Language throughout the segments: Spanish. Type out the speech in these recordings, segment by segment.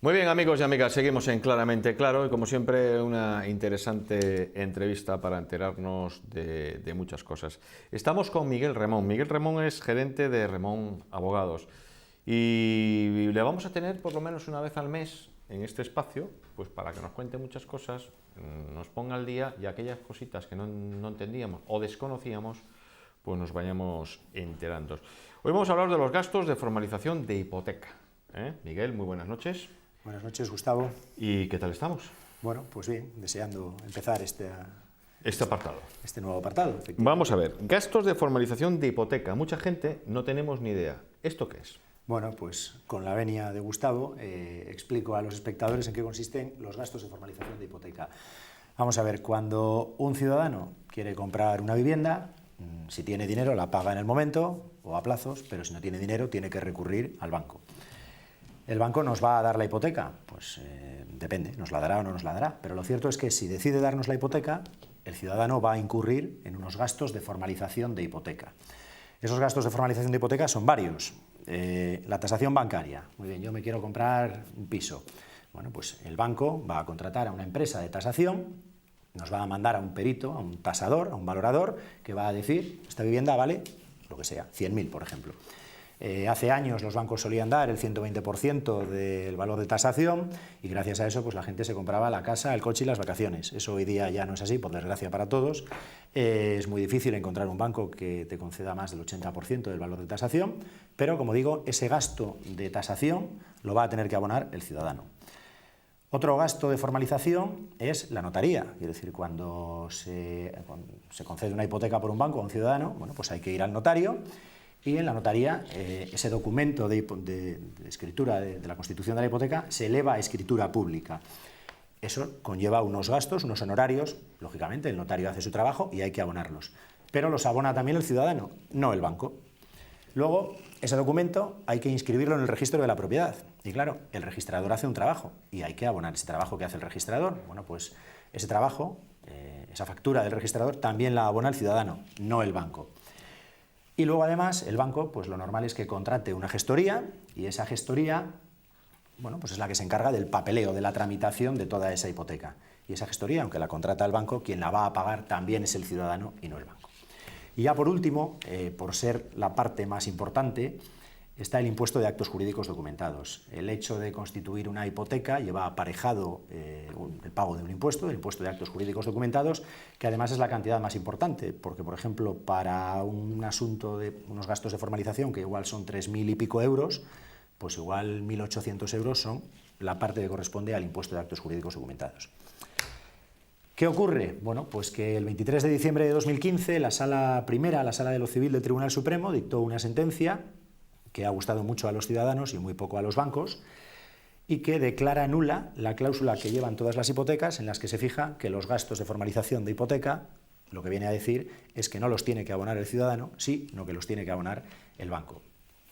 Muy bien, amigos y amigas, seguimos en Claramente Claro y como siempre una interesante entrevista para enterarnos de muchas cosas. Estamos con Miguel Remón. Miguel Remón es gerente de Remón Abogados y le vamos a tener por lo menos una vez al mes en este espacio, pues para que nos cuente muchas cosas, nos ponga al día y aquellas cositas que no entendíamos o desconocíamos, pues nos vayamos enterando. Hoy vamos a hablar de los gastos de formalización de hipoteca. Miguel, muy buenas noches. Buenas noches, Gustavo. ¿Y qué tal estamos? Bueno, pues bien, deseando empezar este apartado. Este nuevo apartado. Vamos a ver, gastos de formalización de hipoteca. Mucha gente no tenemos ni idea. ¿Esto qué es? Bueno, pues con la venia de Gustavo explico a los espectadores en qué consisten los gastos de formalización de hipoteca. Vamos a ver, cuando un ciudadano quiere comprar una vivienda, si tiene dinero la paga en el momento o a plazos, pero si no tiene dinero tiene que recurrir al banco. ¿El banco nos va a dar la hipoteca? Pues depende, nos la dará o no nos la dará, pero lo cierto es que si decide darnos la hipoteca, el ciudadano va a incurrir en unos gastos de formalización de hipoteca. Esos gastos de formalización de hipoteca son varios. La tasación bancaria. Muy bien, yo me quiero comprar un piso. Bueno, pues el banco va a contratar a una empresa de tasación, nos va a mandar a un perito, a un tasador, a un valorador, que va a decir, esta vivienda vale lo que sea, 100.000, por ejemplo. Hace años los bancos solían dar el 120% del valor de tasación y gracias a eso pues la gente se compraba la casa, el coche y las vacaciones. Eso hoy día ya no es así, por desgracia para todos. Es muy difícil encontrar un banco que te conceda más del 80% del valor de tasación, pero como digo, ese gasto de tasación lo va a tener que abonar el ciudadano. Otro gasto de formalización es la notaría, es decir, cuando se concede una hipoteca por un banco a un ciudadano, bueno, pues hay que ir al notario. Y en la notaría, ese documento de escritura de la constitución de la hipoteca se eleva a escritura pública. Eso conlleva unos gastos, unos honorarios, lógicamente el notario hace su trabajo y hay que abonarlos. Pero los abona también el ciudadano, no el banco. Luego, ese documento hay que inscribirlo en el registro de la propiedad. Y claro, el registrador hace un trabajo y hay que abonar ese trabajo que hace el registrador. Bueno, pues ese trabajo, esa factura del registrador, también la abona el ciudadano, no el banco. Y luego además el banco, pues lo normal es que contrate una gestoría y esa gestoría, bueno, pues es la que se encarga del papeleo, de la tramitación de toda esa hipoteca. Y esa gestoría, aunque la contrata el banco, quien la va a pagar también es el ciudadano y no el banco. Y ya por último, por ser la parte más importante, está el impuesto de actos jurídicos documentados. El hecho de constituir una hipoteca lleva aparejado el pago de un impuesto, el impuesto de actos jurídicos documentados, que además es la cantidad más importante, porque, por ejemplo, para un asunto de unos gastos de formalización, que igual son 3.000 y pico euros, pues igual 1.800 euros son la parte que corresponde al impuesto de actos jurídicos documentados. ¿Qué ocurre? Bueno, pues que el 23 de diciembre de 2015 la Sala Primera, la Sala de lo Civil del Tribunal Supremo, dictó una sentencia que ha gustado mucho a los ciudadanos y muy poco a los bancos, y que declara nula la cláusula que llevan todas las hipotecas en las que se fija que los gastos de formalización de hipoteca, lo que viene a decir es que no los tiene que abonar el ciudadano, sino que los tiene que abonar el banco.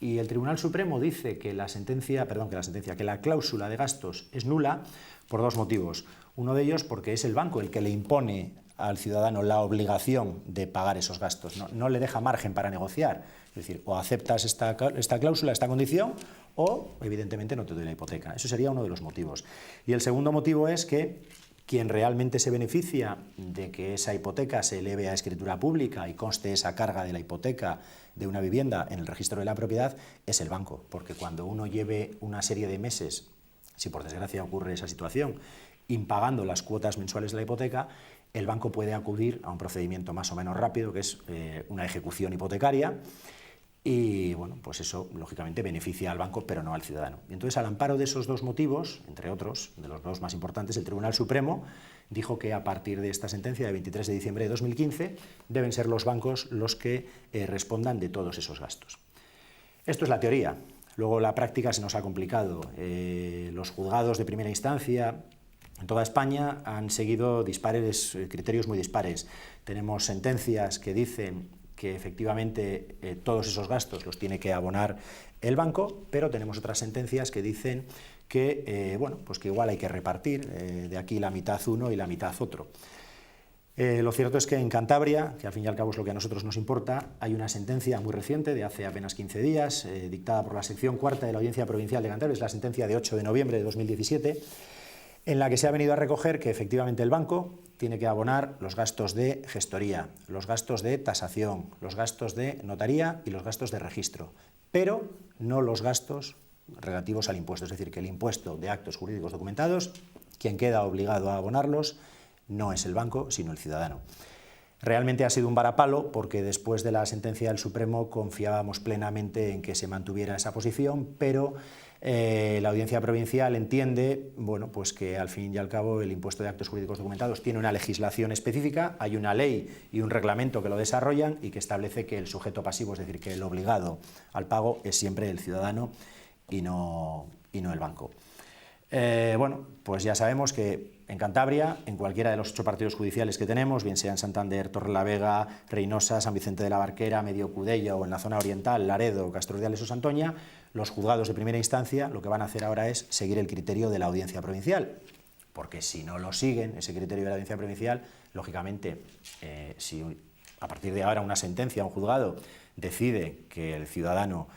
Y el Tribunal Supremo dice que que la cláusula de gastos es nula por dos motivos. Uno de ellos porque es el banco el que le impone al ciudadano la obligación de pagar esos gastos, no le deja margen para negociar. Es decir, o aceptas esta cláusula, esta condición, o evidentemente no te doy la hipoteca. Eso sería uno de los motivos. Y el segundo motivo es que quien realmente se beneficia de que esa hipoteca se eleve a escritura pública y conste esa carga de la hipoteca de una vivienda en el registro de la propiedad es el banco, porque cuando uno lleve una serie de meses, si por desgracia ocurre esa situación, impagando las cuotas mensuales de la hipoteca, el banco puede acudir a un procedimiento más o menos rápido, que es una ejecución hipotecaria, y bueno, pues eso lógicamente beneficia al banco, pero no al ciudadano. Y entonces, al amparo de esos dos motivos, entre otros, de los dos más importantes, el Tribunal Supremo dijo que a partir de esta sentencia de 23 de diciembre de 2015 deben ser los bancos los que respondan de todos esos gastos. Esto es la teoría. Luego la práctica se nos ha complicado. Los juzgados de primera instancia en toda España han seguido criterios muy dispares. Tenemos sentencias que dicen que efectivamente todos esos gastos los tiene que abonar el banco, pero tenemos otras sentencias que dicen que, bueno, pues que igual hay que repartir de aquí la mitad uno y la mitad otro. Lo cierto es que en Cantabria, que al fin y al cabo es lo que a nosotros nos importa, hay una sentencia muy reciente, de hace apenas 15 días, dictada por la sección cuarta de la Audiencia Provincial de Cantabria, es la sentencia de 8 de noviembre de 2017, en la que se ha venido a recoger que efectivamente el banco tiene que abonar los gastos de gestoría, los gastos de tasación, los gastos de notaría y los gastos de registro, pero no los gastos relativos al impuesto, es decir, que el impuesto de actos jurídicos documentados, quien queda obligado a abonarlos no es el banco, sino el ciudadano. Realmente ha sido un varapalo porque después de la sentencia del Supremo confiábamos plenamente en que se mantuviera esa posición, pero la Audiencia Provincial entiende, bueno, pues que al fin y al cabo el impuesto de actos jurídicos documentados tiene una legislación específica, hay una ley y un reglamento que lo desarrollan y que establece que el sujeto pasivo, es decir, que el obligado al pago es siempre el ciudadano y no el banco. Bueno, pues ya sabemos que en Cantabria, en cualquiera de los 8 partidos judiciales que tenemos, bien sea en Santander, Torrelavega, Reynosa, San Vicente de la Barquera, Medio Cudella o en la zona oriental, Laredo, Castrordiales o Santoña, los juzgados de primera instancia lo que van a hacer ahora es seguir el criterio de la Audiencia Provincial, porque si no lo siguen, ese criterio de la Audiencia Provincial, lógicamente, si a partir de ahora una sentencia, un juzgado, decide que el ciudadano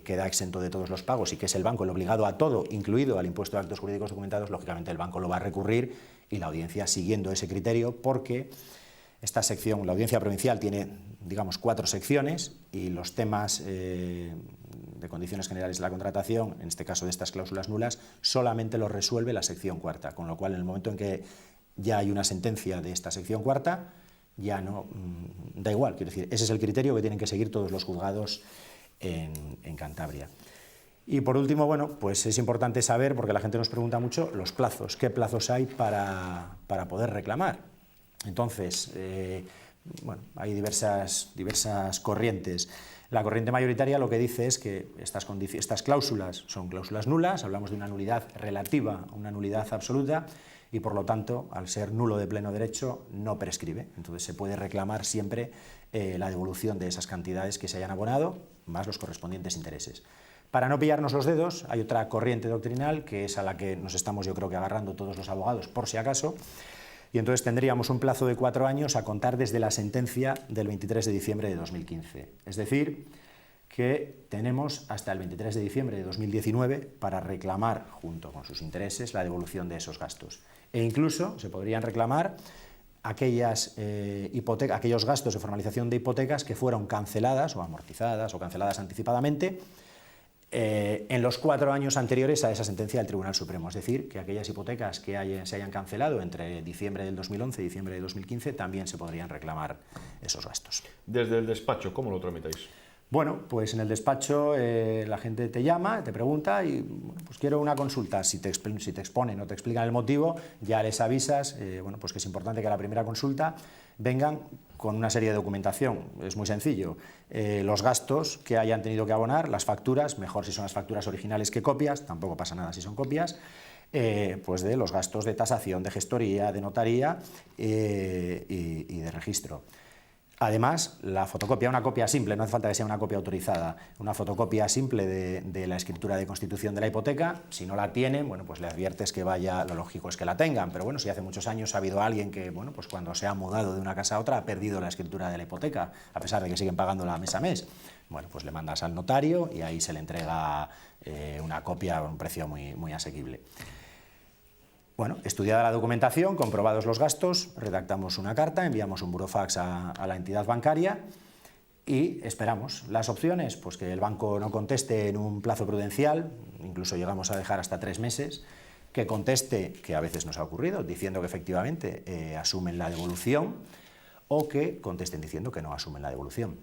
queda exento de todos los pagos y que es el banco el obligado a todo, incluido al impuesto de actos jurídicos documentados, lógicamente el banco lo va a recurrir y la audiencia siguiendo ese criterio, porque esta sección, la Audiencia Provincial, tiene, digamos, 4 secciones y los temas de condiciones generales de la contratación, en este caso de estas cláusulas nulas, solamente los resuelve la sección cuarta, con lo cual en el momento en que ya hay una sentencia de esta sección cuarta, ya no da igual, quiero decir, ese es el criterio que tienen que seguir todos los juzgados en Cantabria. Y por último, bueno, pues es importante saber, porque la gente nos pregunta mucho, los plazos, qué plazos hay para poder reclamar. Entonces, bueno, hay diversas corrientes. La corriente mayoritaria lo que dice es que estas cláusulas son cláusulas nulas, hablamos de una nulidad relativa a una nulidad absoluta, y por lo tanto, al ser nulo de pleno derecho, no prescribe. Entonces se puede reclamar siempre la devolución de esas cantidades que se hayan abonado, más los correspondientes intereses. Para no pillarnos los dedos, hay otra corriente doctrinal, que es a la que nos estamos, yo creo que agarrando todos los abogados, por si acaso, y entonces tendríamos un plazo de 4 años a contar desde la sentencia del 23 de diciembre de 2015. Es decir, que tenemos hasta el 23 de diciembre de 2019 para reclamar, junto con sus intereses, la devolución de esos gastos. E incluso se podrían reclamar aquellos gastos de formalización de hipotecas que fueron canceladas o amortizadas o canceladas anticipadamente en los 4 años anteriores a esa sentencia del Tribunal Supremo. Es decir, que aquellas hipotecas que se hayan cancelado entre diciembre del 2011 y diciembre de 2015 también se podrían reclamar esos gastos. Desde el despacho, ¿cómo lo tramitáis? Bueno, pues en el despacho la gente te llama, te pregunta y bueno, pues quiero una consulta. Si te exponen o te explican el motivo, ya les avisas bueno, pues que es importante que a la primera consulta vengan con una serie de documentación. Es muy sencillo. Los gastos que hayan tenido que abonar, las facturas, mejor si son las facturas originales que copias, tampoco pasa nada si son copias, pues de los gastos de tasación, de gestoría, de notaría y de registro. Además, la fotocopia, una copia simple, no hace falta que sea una copia autorizada, una fotocopia simple de la escritura de constitución de la hipoteca, si no la tienen, bueno, pues le adviertes que vaya, lo lógico es que la tengan, pero bueno, si hace muchos años ha habido alguien que, bueno, pues cuando se ha mudado de una casa a otra ha perdido la escritura de la hipoteca, a pesar de que siguen pagándola mes a mes, bueno, pues le mandas al notario y ahí se le entrega una copia a un precio muy asequible. Bueno, estudiada la documentación, comprobados los gastos, redactamos una carta, enviamos un burofax a la entidad bancaria y esperamos. Las opciones, pues que el banco no conteste en un plazo prudencial, incluso llegamos a dejar hasta 3 meses, que conteste, que a veces nos ha ocurrido, diciendo que efectivamente asumen la devolución, o que contesten diciendo que no asumen la devolución.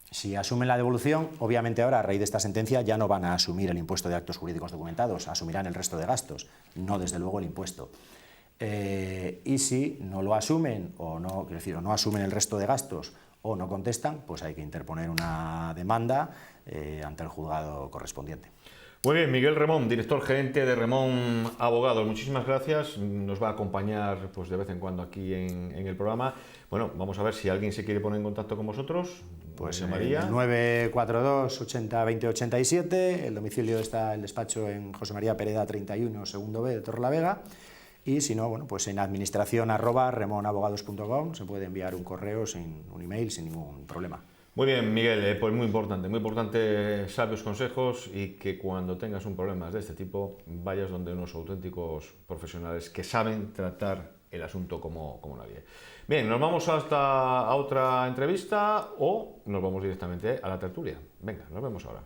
Si asumen la devolución, obviamente ahora, a raíz de esta sentencia, ya no van a asumir el impuesto de actos jurídicos documentados, asumirán el resto de gastos, no desde luego el impuesto. Y si no lo asumen, o no, quiero decir, o no asumen el resto de gastos, o no contestan, pues hay que interponer una demanda ante el juzgado correspondiente. Muy bien, Miguel Remón, director gerente de Remón Abogados, muchísimas gracias, nos va a acompañar pues, de vez en cuando aquí en el programa. Bueno, vamos a ver si alguien se quiere poner en contacto con vosotros. Pues María. 942 80 20 87, el domicilio está el despacho en José María Pereda 31, segundo B de Torrelavega, Y si no, bueno, pues en administración@remonabogados.com se puede enviar un correo, un email, sin ningún problema. Muy bien, Miguel, pues muy importante, sabios consejos y que cuando tengas un problema de este tipo vayas donde unos auténticos profesionales que saben tratar el asunto como nadie. Bien, nos vamos a otra entrevista o nos vamos directamente a la tertulia. Venga, nos vemos ahora.